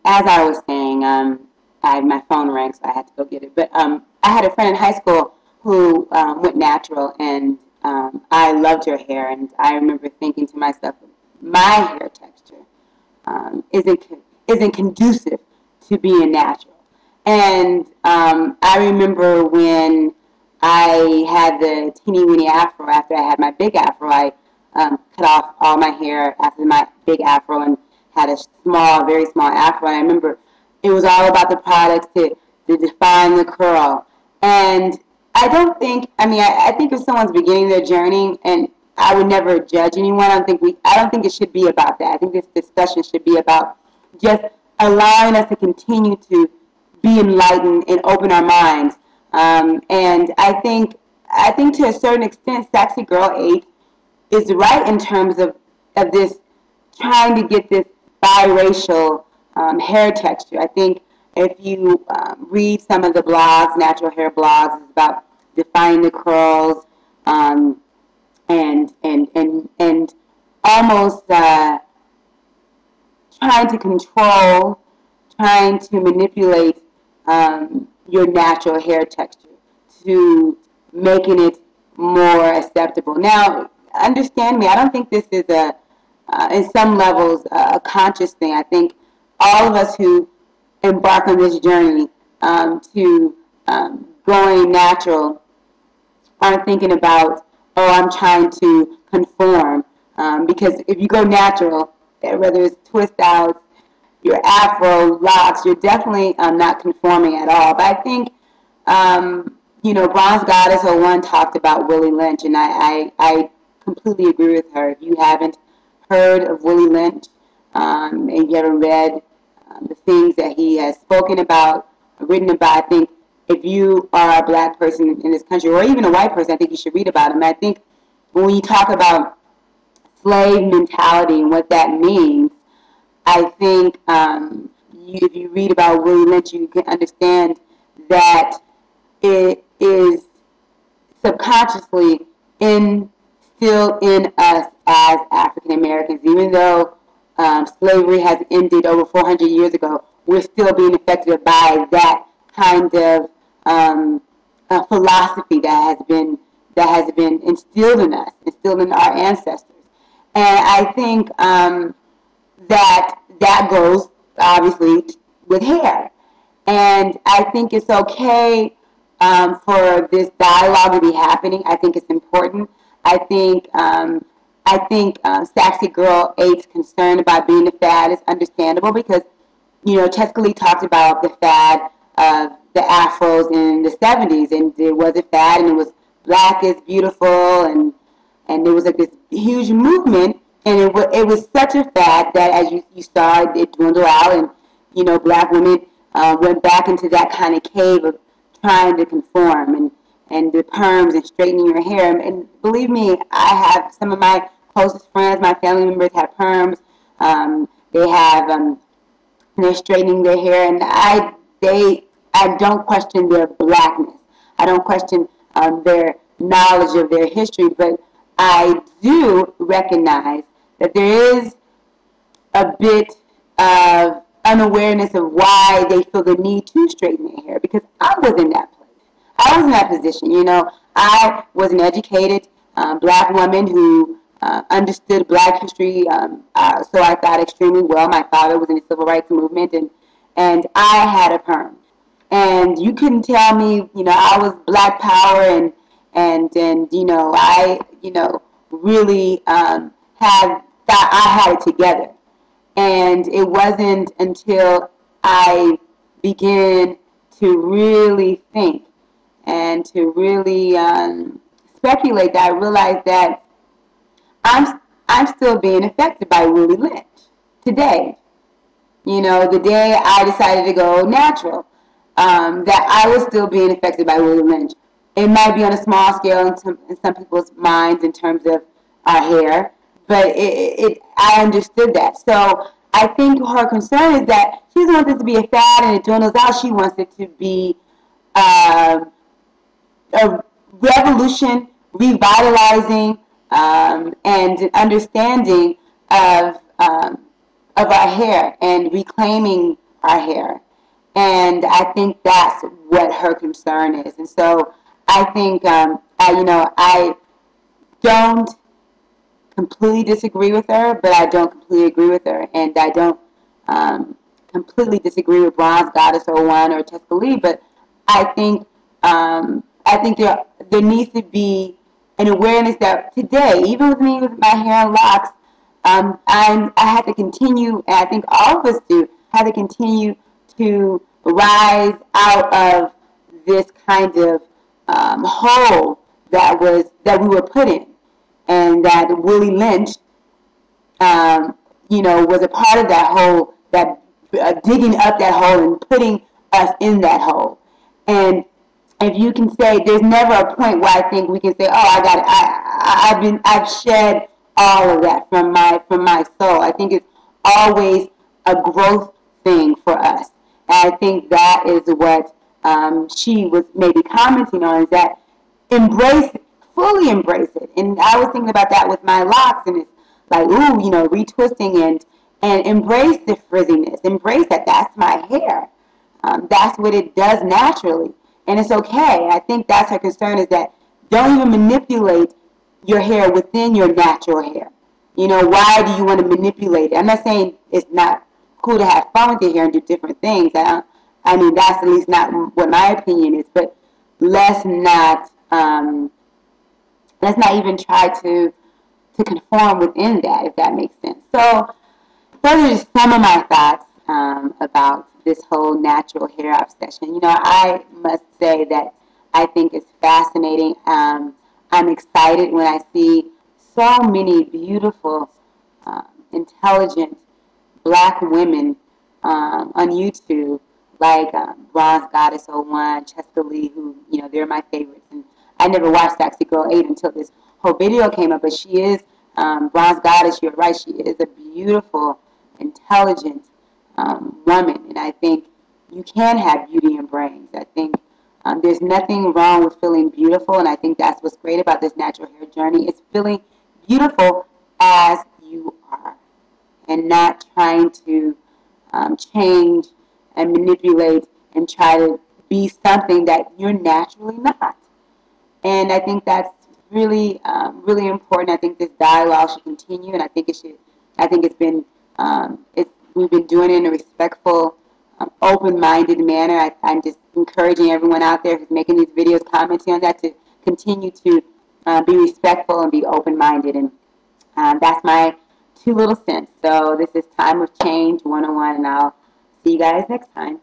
as I was saying, my phone rang, so I had to go get it. But I had a friend in high school who went natural, and I loved her hair. And I remember thinking to myself, my hair texture isn't conducive to being natural. And I remember when I had the teeny weeny afro after I had my big afro. I cut off all my hair after my big afro and had a small, very small afro. And I remember it was all about the products to define the curl. And I don't think, I think if someone's beginning their journey, and I would never judge anyone. I don't think it should be about that. I think this discussion should be about just allowing us to continue to be enlightened and open our minds. And I think to a certain extent, Sexy Girl 8 is right in terms of this trying to get this biracial hair texture. I think if you read some of the blogs, natural hair blogs, it's about defining the curls and almost trying to control, trying to manipulate your natural hair texture to making it more acceptable. Now, understand me, I don't think this is in some levels, a conscious thing. I think all of us who embark on this journey to going natural aren't thinking about, oh, I'm trying to conform. Because if you go natural, whether it's twist outs, your afro, locks, you're definitely not conforming at all. But I think, Bronze Goddess 01 talked about Willie Lynch, and I completely agree with her. If you haven't heard of Willie Lynch, and you haven't read the things that he has spoken about, written about, I think if you are a black person in this country, or even a white person, I think you should read about him. I think when you talk about slave mentality and what that means, I think if you read about Willie Lynch, you can understand that it is subconsciously still in us as African Americans. Even though slavery has ended over 400 years ago, we're still being affected by that kind of philosophy that has been instilled in us, instilled in our ancestors. And I think that goes obviously with hair. And I think it's okay for this dialogue to be happening. I think it's important. I think Sexy Girl 8's concern about being a fad is understandable because, Cheska Lee talked about the fad of the afros in the 70s, and there was a fad, and it was black is beautiful, and there was like this huge movement, and it was such a fad that as you saw it dwindle out, and black women went back into that kind of cave of trying to conform and the perms and straightening your hair. And believe me, I have some of my closest friends, my family members have perms. They're straightening their hair, and I don't question their blackness. I don't question their knowledge of their history, but I do recognize that there is a bit of unawareness of why they feel the need to straighten their hair, because I was in that place. I was in that position. I was an educated black woman who understood black history, so I thought extremely well. My father was in the civil rights movement, and I had a perm. And you couldn't tell me, I was black power and I, really thought I had it together. And it wasn't until I began to really think and to really speculate that I realized that I'm still being affected by Willie Lynch today. The day I decided to go natural, that I was still being affected by Willie Lynch. It might be on a small scale in some people's minds in terms of our hair, but I understood that. So I think her concern is that she doesn't want this to be a fad and it dwindles out. She wants it to be a revolution, revitalizing, and understanding of of our hair and reclaiming our hair. And I think that's what her concern is. And so I think, I don't completely disagree with her, but I don't completely agree with her. And I don't completely disagree with Bronze Goddess 01 or Tessa Lee, but I think there needs to be an awareness that today, even with me with my hair and locks, I have to continue, and I think all of us do, have to continue to rise out of this kind of hole that we were put in, and that Willie Lynch, was a part of that hole, that digging up that hole and putting us in that hole. And if you can say, there's never a point where I think we can say, oh, I've shed all of that from my soul. I think it's always a growth thing for us. And I think that is what she was maybe commenting on, is that embrace it, fully embrace it. And I was thinking about that with my locks, and it's like, ooh, retwisting and embrace the frizziness. Embrace that. That's my hair. That's what it does naturally. And it's okay. I think that's her concern, is that don't even manipulate your hair within your natural hair. Why do you want to manipulate it? I'm not saying it's not cool to have fun with your hair and do different things. That's at least not what my opinion is. But let's not even try to conform within that, if that makes sense. So those are just some of my thoughts about this whole natural hair obsession. I must say that I think it's fascinating. I'm excited when I see so many beautiful, intelligent Black women on YouTube, like Bronze Goddess 01, Tessa Lee, who, they're my favorites. And I never watched Sexy Girl 8 until this whole video came up, but she is, Bronze Goddess, you're right, she is a beautiful, intelligent woman. And I think you can have beauty and brains. I think there's nothing wrong with feeling beautiful, and I think that's what's great about this natural hair journey. It's feeling beautiful as you are, and not trying to change and manipulate and try to be something that you're naturally not. And I think that's really, really important. I think this dialogue should continue, and I think it should. I think we've been doing it in a respectful, open-minded manner. I'm just encouraging everyone out there who's making these videos, commenting on that, to continue to be respectful and be open-minded. And that's my 2 little cents. So this is Time of Change 101, and I'll see you guys next time.